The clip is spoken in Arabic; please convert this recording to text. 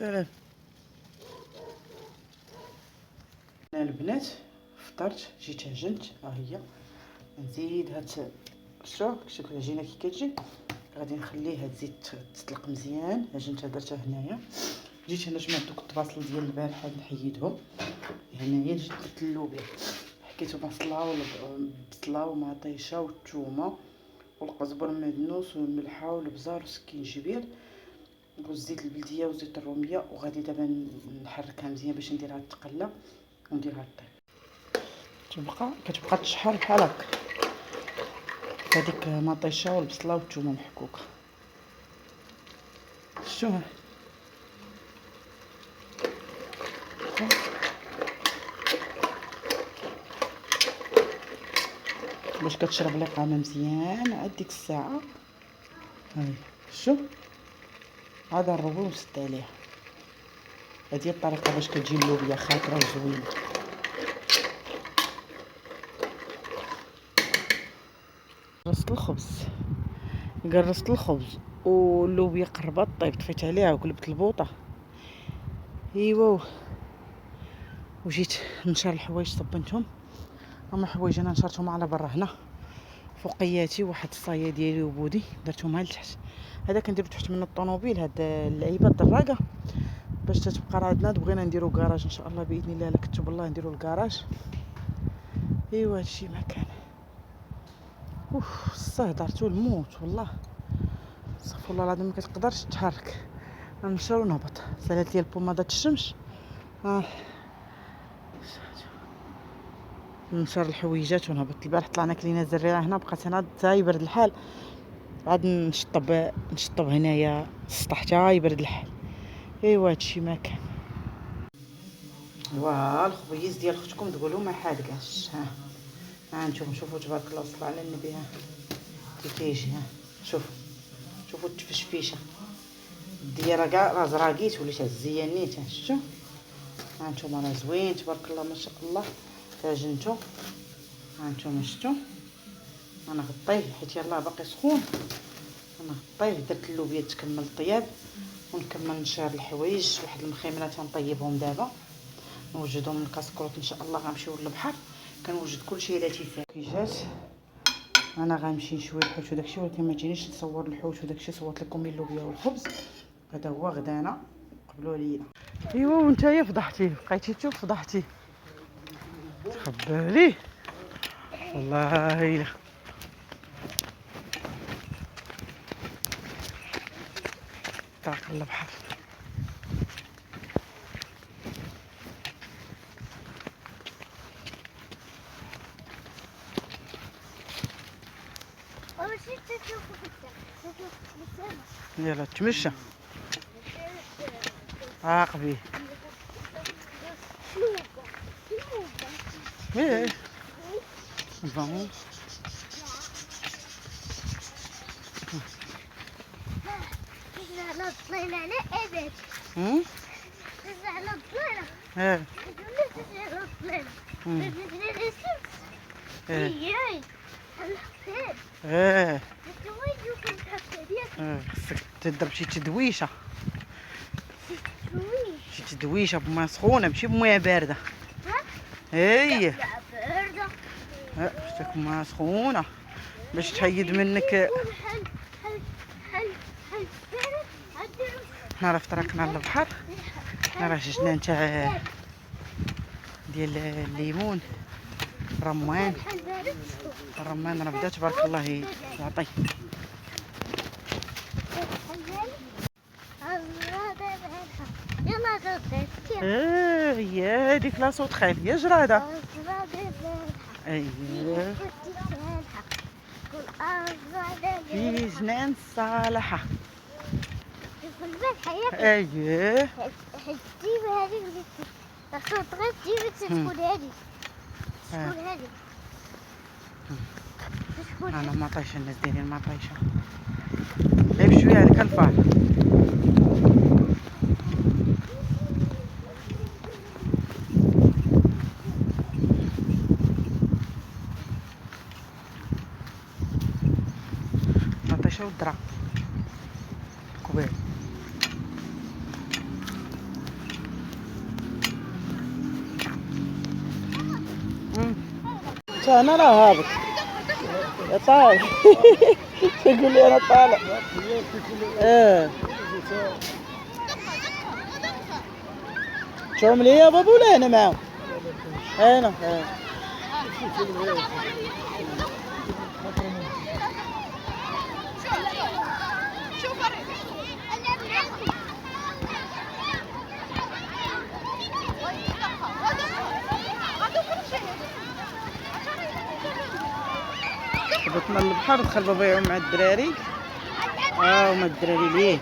سلام. انا البنات فطرت، جيت عجنت، ها هي. نزيد هاد شوف العجينه كي كتجي، غادي نخليها تزيد تطلق مزيان. عجنتها درتها هنايا. جيت هنا جمعت دوك الطباصل ديال البارح هاد نحيدهم. هنايا جيت درت اللوبيا، حكيتو بصله ومطيشه والثومه والقزبر المدنوس والملحه والبزار وسكينجبير وزيت البلديه وزيت الروميه. وغادي دابا نحركها مزيان باش نديرها تقلى ونديرها طيب. كتبقى تشحر بحال هكا هذيك مطيشه والبصله والثومه محكوكه. شتو باش كتشرب القامه مزيان عاد ديك الساعه. هاي شوف هذا الربو وسد عليها. هذه الطريقه باش كتجي اللوبيا خاطره وزوينه. قرصت الخبز واللوبيا قربت طيب، طفيت عليها وقلبت البوطه. ايوا وجيت نشر الحوايج صبنتهم. هما حوايج انا نشرتهم على برا هنا فوقياتي، واحد الصايه ديالي وبودي درتهم على لتحت. هذا كندير تحت من الطوموبيل هاد اللعيبه الدراجه باش تتبقى راه عندنا. بغينا نديرو كراج ان شاء الله باذن الله، لا كتب الله نديرو الكراج. ايوا هادشي ما كان. استهدرت الموت والله. صافي والله العظيم ما كتقدرش تحرك. نمشي ونهبط. سالات لي البوماده الشمس. نشر الحويجات ونهبط. البارح طلعنا كلينا زريره هنا، بقات هنا حتى يبرد الحال. عاد نشطب هنايا السطح حتى يبرد الحال. ايوا هادشي ما كان. واه الخبيز ديال اختكم تقولوا ما حادقاش. ها انتم شوفوا تبارك الله وصلوا على النبي. ها كيجي. ها شوفوا التفشفيشه ديالها كاع راه زراقيت وليت عزيانيت. ها شفتوا. ها انتم راه زوين تبارك الله ما شاء الله. عجنتو. ها انتم شفتوا. انا غطيه حيت يلاه باقي سخون. انا غطيه درت اللوبيا تكمل الطياب ونكمل نشار الحوايج. واحد المخيمره تنطيبهم دابا نوجدهم من الكاسكروط ان شاء الله. غنمشيو للبحر كنوجد كلشي لاتيفات كي جات. انا غنمشي نشوي الحوت وداكشي، ولكن ما جينيش نصور الحوت وداكشي. صورت لكم اللوبيا والخبز. هذا هو غدانا قبلوا علينا. ايوا وانتيا فضحتي بقيتي تشوف فضحتي تخبالي والله الا. طاق البحر. يلا تمشى عاقبي. ايه فامون. طلعنا على ابد. على الطلعه. ايه على الطلعه. ايه خصك تضرب شي تدويشه. شي تدويشه بماء سخونه ماشي بماء بارده. ايه خصك بماء سخونه باش تحيد منك. حنا راه في طريقنا للبحر. حنا راه ججنا نتاع ديال الليمون الرمان راه بدا تبارك الله يعطي. يا هذيك لا صوت خيل يا جراده. اييه في جنان الصالحه. اييه حتجيب هذيك الصوت غير تجيب تكون هذيك. شكون هذيك؟ انا مطيشه. الناس دايرين مطيشه. غير بشويه هذيك الفار. مطيشه والدرا كبير. انا راه هابط يا طالع. تقول لي انا طالع. شوم لي يا بابا ولا انا معاهم؟ انا هبطنا للبحر. دخل بابا يعوم مع الدراري. وما الدراري ليه